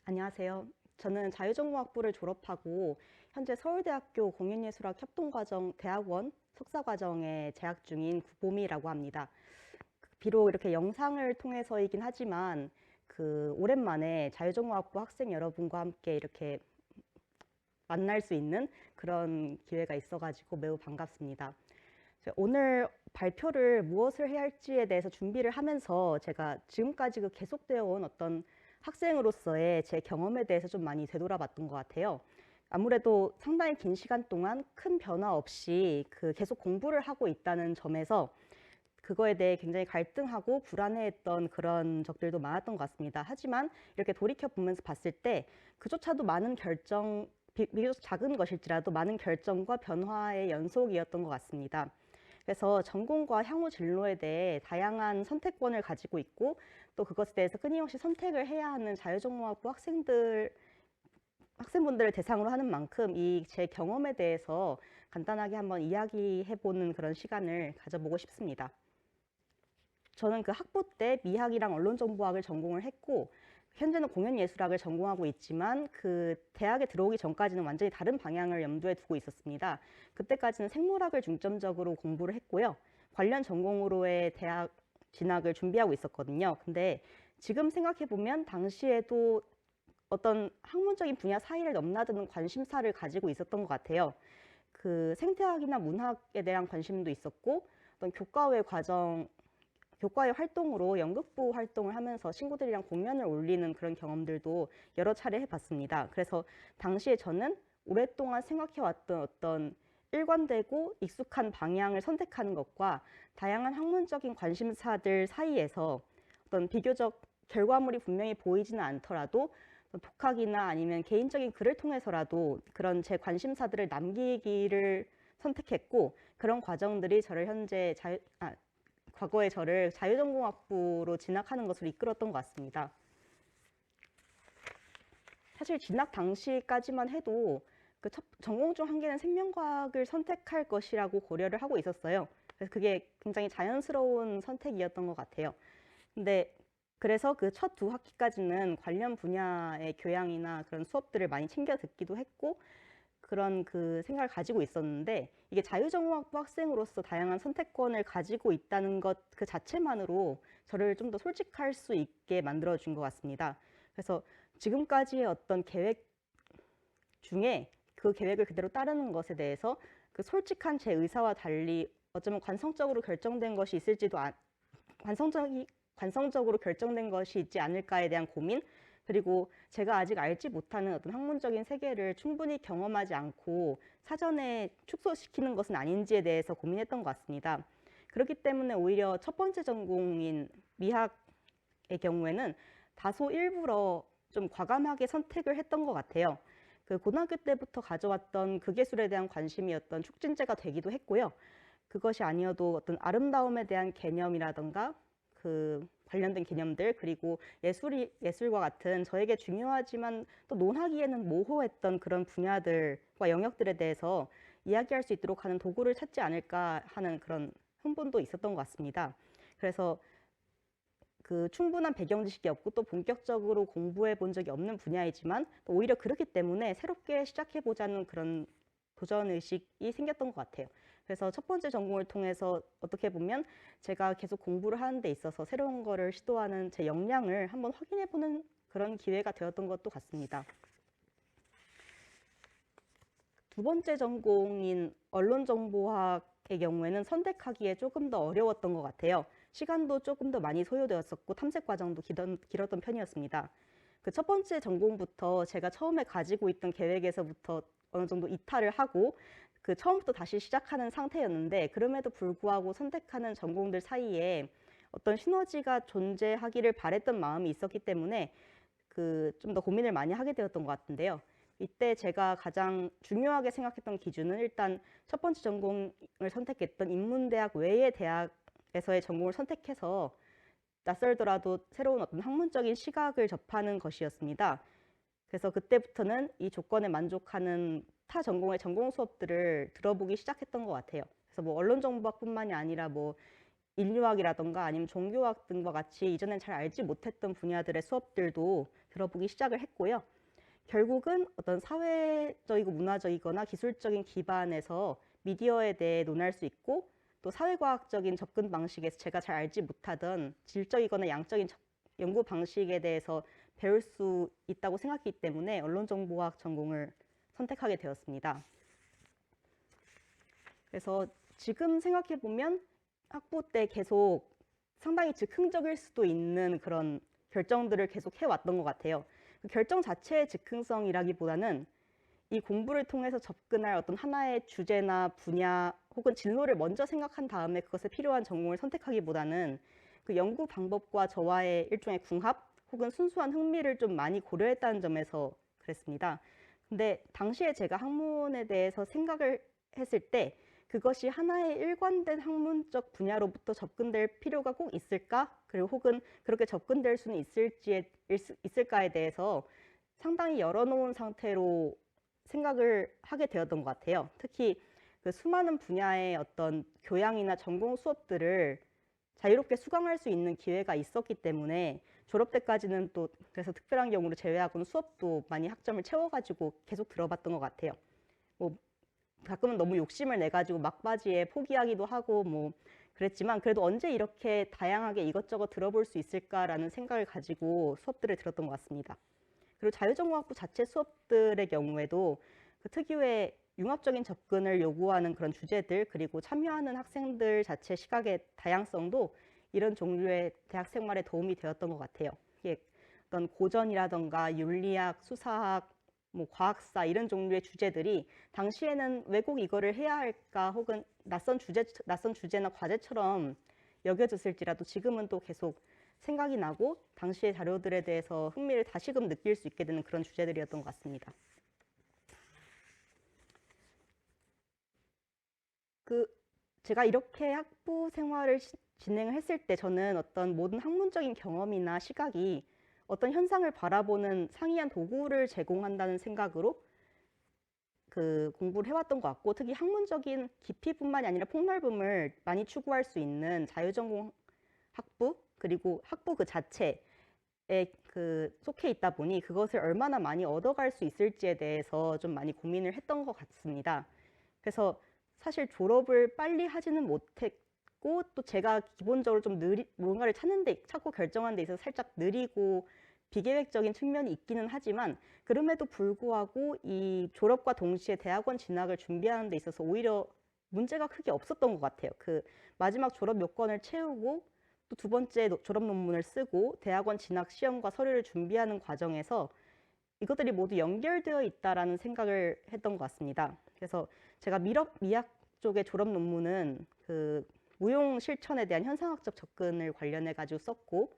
안녕하세요. 저는 자유전공학부를 졸업하고 현재 서울대학교 공연예술학 협동과정 대학원 석사과정에 재학 중인 구봄이라고 합니다. 비록 이렇게 영상을 통해서이긴 하지만 오랜만에 자유전공학부 학생 여러분과 함께 이렇게 만날 수 있는 그런 기회가 있어가지고 매우 반갑습니다. 오늘 발표를 무엇을 해야 할지에 대해서 준비를 하면서 제가 지금까지 계속되어 온 어떤 학생으로서의 제 경험에 대해서 좀 많이 되돌아봤던 것 같아요. 아무래도 상당히 긴 시간 동안 큰 변화 없이 계속 공부를 하고 있다는 점에서 그거에 대해 굉장히 갈등하고 불안해했던 그런 적들도 많았던 것 같습니다. 하지만 이렇게 돌이켜 보면서 봤을 때 그조차도 많은 비교적 작은 것일지라도 많은 결정과 변화의 연속이었던 것 같습니다. 그래서 전공과 향후 진로에 대해 다양한 선택권을 가지고 있고 또 그것에 대해서 끊임없이 선택을 해야 하는 자유전공학부 학생분들을 대상으로 하는 만큼 이 제 경험에 대해서 간단하게 한번 이야기해보는 그런 시간을 가져보고 싶습니다. 저는 학부 때 미학이랑 언론정보학을 전공을 했고 현재는 공연예술학을 전공하고 있지만 대학에 들어오기 전까지는 완전히 다른 방향을 염두에 두고 있었습니다. 그때까지는 생물학을 중점적으로 공부를 했고요. 관련 전공으로의 대학 진학을 준비하고 있었거든요. 근데 지금 생각해보면 당시에도 어떤 학문적인 분야 사이를 넘나드는 관심사를 가지고 있었던 것 같아요. 생태학이나 문학에 대한 관심도 있었고 어떤 교과의 활동으로 연극부 활동을 하면서 친구들이랑 공연을 올리는 그런 경험들도 여러 차례 해봤습니다. 그래서 당시에 저는 오랫동안 생각해왔던 어떤 일관되고 익숙한 방향을 선택하는 것과 다양한 학문적인 관심사들 사이에서 어떤 비교적 결과물이 분명히 보이지는 않더라도 독학이나 아니면 개인적인 글을 통해서라도 그런 제 관심사들을 남기기를 선택했고 그런 과정들이 과거의 저를 자유전공학부로 진학하는 것으로 이끌었던 것 같습니다. 사실 진학 당시까지만 해도 전공 중 한 개는 생명과학을 선택할 것이라고 고려를 하고 있었어요. 그래서 그게 굉장히 자연스러운 선택이었던 것 같아요. 근데 그래서 첫 두 학기까지는 관련 분야의 교양이나 그런 수업들을 많이 챙겨 듣기도 했고 그런 생각을 가지고 있었는데 이게 자유전공학부 학생으로서 다양한 선택권을 가지고 있다는 것 그 자체만으로 저를 좀 더 솔직할 수 있게 만들어준 것 같습니다. 그래서 지금까지의 어떤 계획 중에 그 계획을 그대로 따르는 것에 대해서 솔직한 제 의사와 달리 어쩌면 관성적으로 결정된 것이 있을지도 관성적으로 결정된 것이 있지 않을까에 대한 고민, 그리고 제가 아직 알지 못하는 어떤 학문적인 세계를 충분히 경험하지 않고 사전에 축소시키는 것은 아닌지에 대해서 고민했던 것 같습니다. 그렇기 때문에 오히려 첫 번째 전공인 미학의 경우에는 다소 일부러 좀 과감하게 선택을 했던 것 같아요. 고등학교 때부터 가져왔던 극예술에 대한 관심이었던 촉진제가 되기도 했고요. 그것이 아니어도 어떤 아름다움에 대한 개념이라던가 관련된 개념들, 그리고 예술과 같은 저에게 중요하지만 또 논하기에는 모호했던 그런 분야들과 영역들에 대해서 이야기할 수 있도록 하는 도구를 찾지 않을까 하는 그런 흥분도 있었던 것 같습니다. 그래서 충분한 배경 지식이 없고 또 본격적으로 공부해 본 적이 없는 분야이지만 또 오히려 그렇기 때문에 새롭게 시작해 보자는 그런 도전 의식이 생겼던 것 같아요. 그래서 첫 번째 전공을 통해서 어떻게 보면 제가 계속 공부를 하는 데 있어서 새로운 거를 시도하는 제 역량을 한번 확인해 보는 그런 기회가 되었던 것도 같습니다. 두 번째 전공인 언론정보학의 경우에는 선택하기에 조금 더 어려웠던 것 같아요. 시간도 조금 더 많이 소요되었었고 탐색 과정도 길었던 편이었습니다. 첫 번째 전공부터 제가 처음에 가지고 있던 계획에서부터 어느 정도 이탈을 하고 처음부터 다시 시작하는 상태였는데 그럼에도 불구하고 선택하는 전공들 사이에 어떤 시너지가 존재하기를 바랬던 마음이 있었기 때문에 좀 더 고민을 많이 하게 되었던 것 같은데요. 이때 제가 가장 중요하게 생각했던 기준은 일단 첫 번째 전공을 선택했던 인문대학 외의 대학에서의 전공을 선택해서 낯설더라도 새로운 어떤 학문적인 시각을 접하는 것이었습니다. 그래서 그때부터는 이 조건에 만족하는 타 전공의 전공 수업들을 들어보기 시작했던 것 같아요. 그래서 언론정보학뿐만이 아니라 인류학이라던가 아니면 종교학 등과 같이 이전엔 잘 알지 못했던 분야들의 수업들도 들어보기 시작을 했고요. 결국은 어떤 사회적이고 문화적이거나 기술적인 기반에서 미디어에 대해 논할 수 있고, 또 사회과학적인 접근 방식에서 제가 잘 알지 못하던 질적이거나 양적인 연구 방식에 대해서 배울 수 있다고 생각했기 때문에 언론정보학 전공을 선택하게 되었습니다. 그래서 지금 생각해 보면 학부 때 계속 상당히 즉흥적일 수도 있는 그런 결정들을 계속 해왔던 것 같아요. 그 결정 자체의 즉흥성이라기보다는 이 공부를 통해서 접근할 어떤 하나의 주제나 분야 혹은 진로를 먼저 생각한 다음에 그것에 필요한 전공을 선택하기보다는 그 연구 방법과 저와의 일종의 궁합 혹은 순수한 흥미를 좀 많이 고려했다는 점에서 그랬습니다. 근데 당시에 제가 학문에 대해서 생각을 했을 때 그것이 하나의 일관된 학문적 분야로부터 접근될 필요가 꼭 있을까? 그리고 혹은 그렇게 접근될 수는 있을까에 대해서 상당히 열어놓은 상태로 생각을 하게 되었던 것 같아요. 특히 그 수많은 분야의 어떤 교양이나 전공 수업들을 자유롭게 수강할 수 있는 기회가 있었기 때문에 졸업 때까지는 또 그래서 특별한 경우를 제외하고는 수업도 많이 학점을 채워가지고 계속 들어봤던 것 같아요. 뭐 가끔은 너무 욕심을 내가지고 막바지에 포기하기도 하고 뭐 그랬지만 그래도 언제 이렇게 다양하게 이것저것 들어볼 수 있을까라는 생각을 가지고 수업들을 들었던 것 같습니다. 그리고 자유전공학부 자체 수업들의 경우에도 그 특유의 융합적인 접근을 요구하는 그런 주제들 그리고 참여하는 학생들 자체 시각의 다양성도 이런 종류의 대학 생활에 도움이 되었던 것 같아요. 이게 어떤 고전이라던가 윤리학, 수사학, 뭐 과학사 이런 종류의 주제들이 당시에는 왜 꼭 이거를 해야 할까 혹은 낯선 주제나 과제처럼 여겨졌을지라도 지금은 또 계속 생각이 나고 당시의 자료들에 대해서 흥미를 다시금 느낄 수 있게 되는 그런 주제들이었던 것 같습니다. 제가 이렇게 학부 생활을 진행을 했을 때 저는 어떤 모든 학문적인 경험이나 시각이 어떤 현상을 바라보는 상이한 도구를 제공한다는 생각으로 그 공부를 해왔던 것 같고, 특히 학문적인 깊이뿐만이 아니라 폭넓음을 많이 추구할 수 있는 자유전공 학부 그리고 학부 그 자체에 그 속해 있다 보니 그것을 얼마나 많이 얻어갈 수 있을지에 대해서 좀 많이 고민을 했던 것 같습니다. 그래서 사실 졸업을 빨리 하지는 못했고 또 제가 기본적으로 좀 뭔가를 찾고 결정하는 데 있어서 살짝 느리고 비계획적인 측면이 있기는 하지만 그럼에도 불구하고 이 졸업과 동시에 대학원 진학을 준비하는 데 있어서 오히려 문제가 크게 없었던 것 같아요. 그 마지막 졸업 요건을 채우고 또 두 번째 졸업 논문을 쓰고 대학원 진학 시험과 서류를 준비하는 과정에서 이것들이 모두 연결되어 있다라는 생각을 했던 것 같습니다. 그래서 제가 미학 쪽의 졸업 논문은 그 무용 실천에 대한 현상학적 접근을 관련해 가지고 썼고,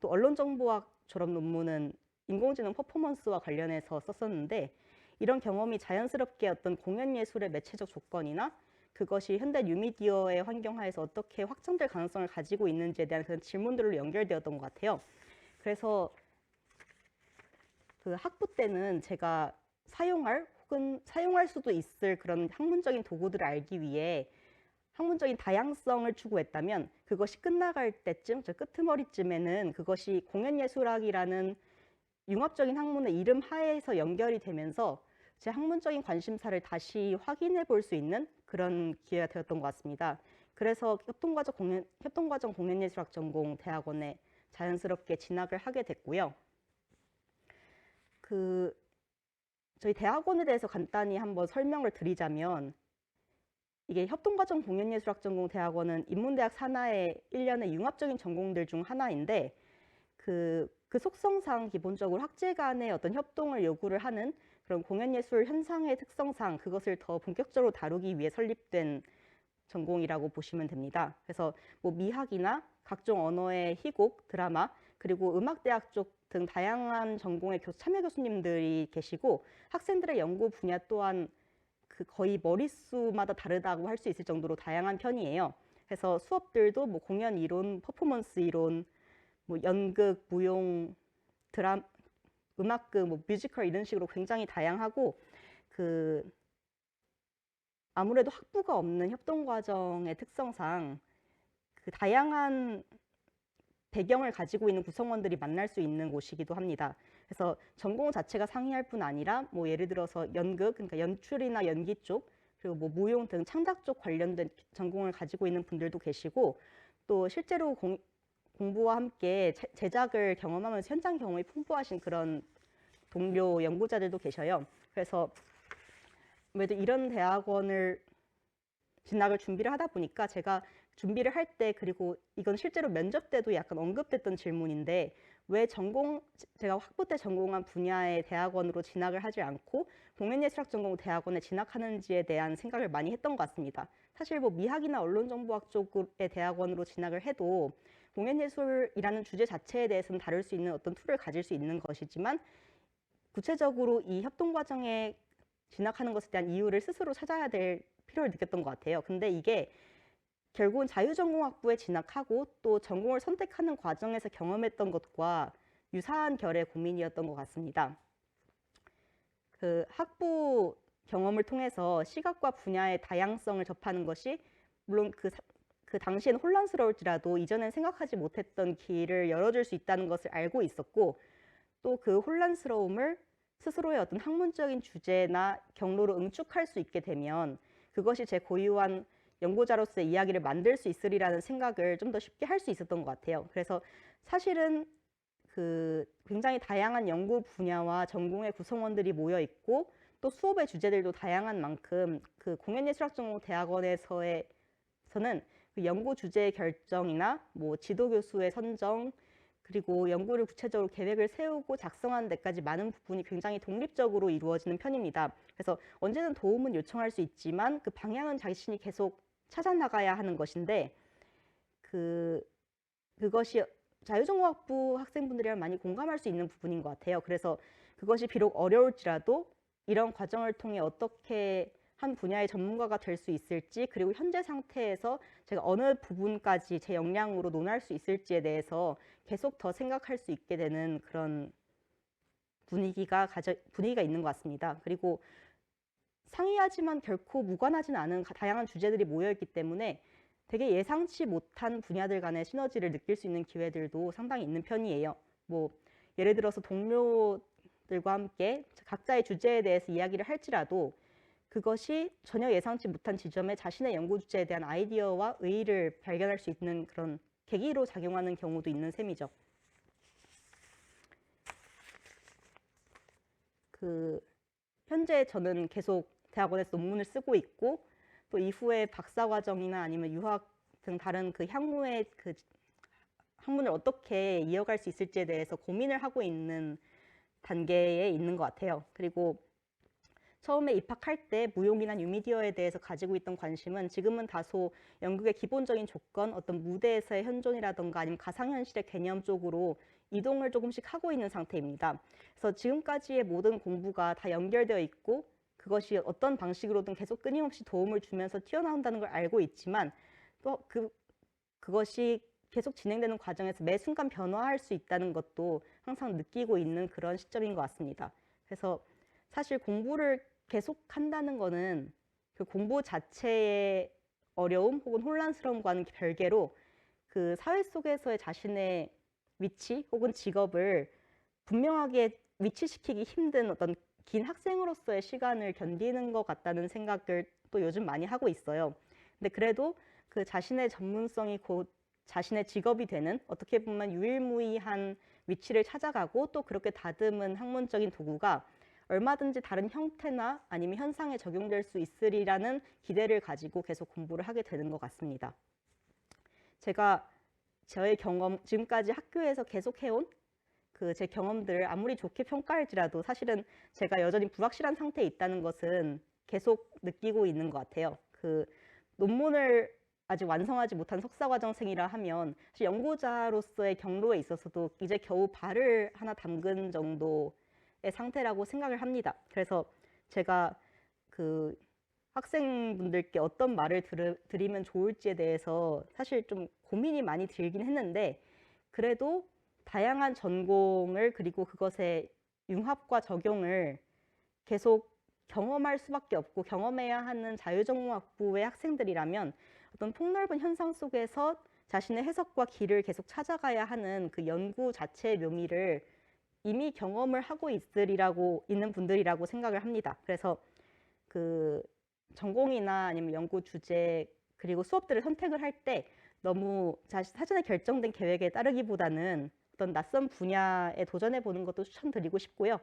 또 언론정보학 졸업 논문은 인공지능 퍼포먼스와 관련해서 썼었는데, 이런 경험이 자연스럽게 어떤 공연 예술의 매체적 조건이나 그것이 현대 뉴미디어의 환경 하에서 어떻게 확장될 가능성을 가지고 있는지에 대한 그런 질문들로 연결되었던 것 같아요. 그래서 그 학부 때는 제가 사용할 혹은 사용할 수도 있을 그런 학문적인 도구들을 알기 위해 학문적인 다양성을 추구했다면 그것이 끝나갈 때쯤, 저 끄트머리쯤에는 그것이 공연예술학이라는 융합적인 학문의 이름 하에서 연결이 되면서 제 학문적인 관심사를 다시 확인해 볼 수 있는 그런 기회가 되었던 것 같습니다. 그래서 협동과정 공연예술학 전공 대학원에 자연스럽게 진학을 하게 됐고요. 저희 대학원에 대해서 간단히 한번 설명을 드리자면, 이게 협동과정 공연예술학 전공 대학원은 인문대학 산하의 1년의 융합적인 전공들 중 하나인데 그 속성상 기본적으로 학제 간의 어떤 협동을 요구를 하는 그런 공연예술 현상의 특성상 그것을 더 본격적으로 다루기 위해 설립된 전공이라고 보시면 됩니다. 그래서 뭐 미학이나 각종 언어의 희곡, 드라마, 그리고 음악대학 쪽 등 다양한 전공의 참여 교수님들이 계시고 학생들의 연구 분야 또한 그 거의 머릿수마다 다르다고 할 수 있을 정도로 다양한 편이에요. 그래서 수업들도 뭐 공연 이론, 퍼포먼스 이론, 뭐 연극, 무용, 음악극, 뭐 뮤지컬 이런 식으로 굉장히 다양하고 아무래도 학부가 없는 협동 과정의 특성상 그 다양한 배경을 가지고 있는 구성원들이 만날 수 있는 곳이기도 합니다. 그래서 전공 자체가 상이할 뿐 아니라 뭐 예를 들어서 연극, 그러니까 연출이나 연기 쪽, 그리고 뭐 무용 등 창작 쪽 관련된 전공을 가지고 있는 분들도 계시고, 또 실제로 공부와 함께 제작을 경험하면서 현장 경험이 풍부하신 그런 동료 연구자들도 계셔요. 그래서 아무래도 이런 대학원을 진학을 준비를 하다 보니까 제가 준비를 할 때, 그리고 이건 실제로 면접 때도 약간 언급됐던 질문인데, 왜 제가 학부 때 전공한 분야의 대학원으로 진학을 하지 않고 공연예술학 전공 대학원에 진학하는지에 대한 생각을 많이 했던 것 같습니다. 사실 뭐 미학이나 언론정보학 쪽의 대학원으로 진학을 해도 공연예술이라는 주제 자체에 대해서는 다룰 수 있는 어떤 툴을 가질 수 있는 것이지만, 구체적으로 이 협동과정에 진학하는 것에 대한 이유를 스스로 찾아야 될 필요를 느꼈던 것 같아요. 근데 이게 결국은 자유전공학부에 진학하고 또 전공을 선택하는 과정에서 경험했던 것과 유사한 결의 고민이었던 것 같습니다. 그 학부 경험을 통해서 시각과 분야의 다양성을 접하는 것이 물론 그 당시엔 혼란스러울지라도 이전엔 생각하지 못했던 길을 열어줄 수 있다는 것을 알고 있었고, 또 그 혼란스러움을 스스로의 어떤 학문적인 주제나 경로로 응축할 수 있게 되면 그것이 제 고유한 연구자로서의 이야기를 만들 수 있으리라는 생각을 좀 더 쉽게 할 수 있었던 것 같아요. 그래서 사실은 그 굉장히 다양한 연구 분야와 전공의 구성원들이 모여 있고, 또 수업의 주제들도 다양한 만큼 그 공연예술학전공대학원에서는 그 연구 주제 결정이나 뭐 지도 교수의 선정, 그리고 연구를 구체적으로 계획을 세우고 작성하는 데까지 많은 부분이 굉장히 독립적으로 이루어지는 편입니다. 그래서 언제든 도움은 요청할 수 있지만 그 방향은 자신이 계속 찾아나가야 하는 것인데, 그것이 자유전공학부 학생분들이랑 많이 공감할 수 있는 부분인 것 같아요. 그래서 그것이 비록 어려울지라도 이런 과정을 통해 어떻게 한 분야의 전문가가 될 수 있을지, 그리고 현재 상태에서 제가 어느 부분까지 제 역량으로 논할 수 있을지에 대해서 계속 더 생각할 수 있게 되는 그런 분위기가 있는 것 같습니다. 그리고 상이하지만 결코 무관하진 않은 다양한 주제들이 모여있기 때문에 되게 예상치 못한 분야들 간의 시너지를 느낄 수 있는 기회들도 상당히 있는 편이에요. 뭐 예를 들어서 동료들과 함께 각자의 주제에 대해서 이야기를 할지라도 그것이 전혀 예상치 못한 지점에 자신의 연구 주제에 대한 아이디어와 의의를 발견할 수 있는 그런 계기로 작용하는 경우도 있는 셈이죠. 현재 저는 계속 대학원에서 논문을 쓰고 있고, 또 이후에 박사과정이나 아니면 유학 등 다른 그 향후의 그 학문을 어떻게 이어갈 수 있을지에 대해서 고민을 하고 있는 단계에 있는 것 같아요. 그리고 처음에 입학할 때 무용이나 뉴미디어에 대해서 가지고 있던 관심은 지금은 다소 연극의 기본적인 조건, 어떤 무대에서의 현존이라던가 아니면 가상현실의 개념 쪽으로 이동을 조금씩 하고 있는 상태입니다. 그래서 지금까지의 모든 공부가 다 연결되어 있고 그것이 어떤 방식으로든 계속 끊임없이 도움을 주면서 튀어나온다는 걸 알고 있지만, 또 그것이 계속 진행되는 과정에서 매 순간 변화할 수 있다는 것도 항상 느끼고 있는 그런 시점인 것 같습니다. 그래서 사실 공부를 계속 한다는 거는 그 공부 자체의 어려움 혹은 혼란스러움과는 별개로 그 사회 속에서의 자신의 위치 혹은 직업을 분명하게 위치시키기 힘든 어떤 긴 학생으로서의 시간을 견디는 것 같다는 생각을 또 요즘 많이 하고 있어요. 근데 그래도 그 자신의 전문성이 곧 자신의 직업이 되는, 어떻게 보면 유일무이한 위치를 찾아가고 또 그렇게 다듬은 학문적인 도구가 얼마든지 다른 형태나 아니면 현상에 적용될 수 있으리라는 기대를 가지고 계속 공부를 하게 되는 것 같습니다. 제가 저의 경험, 지금까지 학교에서 계속 해온 그 제 경험들을 아무리 좋게 평가할지라도 사실은 제가 여전히 불확실한 상태에 있다는 것은 계속 느끼고 있는 것 같아요. 그 논문을 아직 완성하지 못한 석사과정생이라 하면 사실 연구자로서의 경로에 있어서도 이제 겨우 발을 하나 담근 정도의 상태라고 생각을 합니다. 그래서 제가 그 학생분들께 어떤 말을 드리면 좋을지에 대해서 사실 좀 고민이 많이 들긴 했는데, 그래도 다양한 전공을 그리고 그것의 융합과 적용을 계속 경험할 수밖에 없고 경험해야 하는 자유전공학부의 학생들이라면 어떤 폭넓은 현상 속에서 자신의 해석과 길을 계속 찾아가야 하는 그 연구 자체의 묘미를 이미 경험을 하고 있는 분들이라고 생각을 합니다. 그래서 그 전공이나 아니면 연구 주제 그리고 수업들을 선택을 할 때 너무 사전에 결정된 계획에 따르기보다는 어떤 낯선 분야에 도전해 보는 것도 추천드리고 싶고요.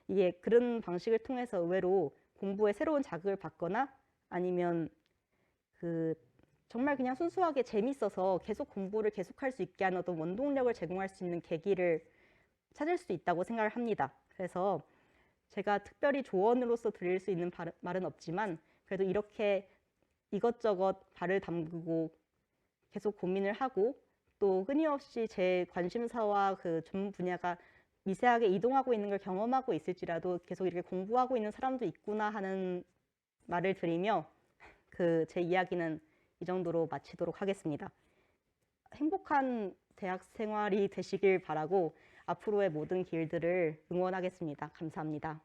이게 그런 방식을 통해서 의외로 공부에 새로운 자극을 받거나 아니면 그 정말 그냥 순수하게 재밌어서 계속 공부를 계속할 수 있게 하는 어떤 원동력을 제공할 수 있는 계기를 찾을 수 있다고 생각을 합니다. 그래서 제가 특별히 조언으로서 드릴 수 있는 말은 없지만 그래도 이렇게 이것저것 발을 담그고 계속 고민을 하고 또 끊임없이 제 관심사와 그 전문 분야가 미세하게 이동하고 있는 걸 경험하고 있을지라도 계속 이렇게 공부하고 있는 사람도 있구나 하는 말을 드리며 그 제 이야기는 이 정도로 마치도록 하겠습니다. 행복한 대학 생활이 되시길 바라고 앞으로의 모든 길들을 응원하겠습니다. 감사합니다.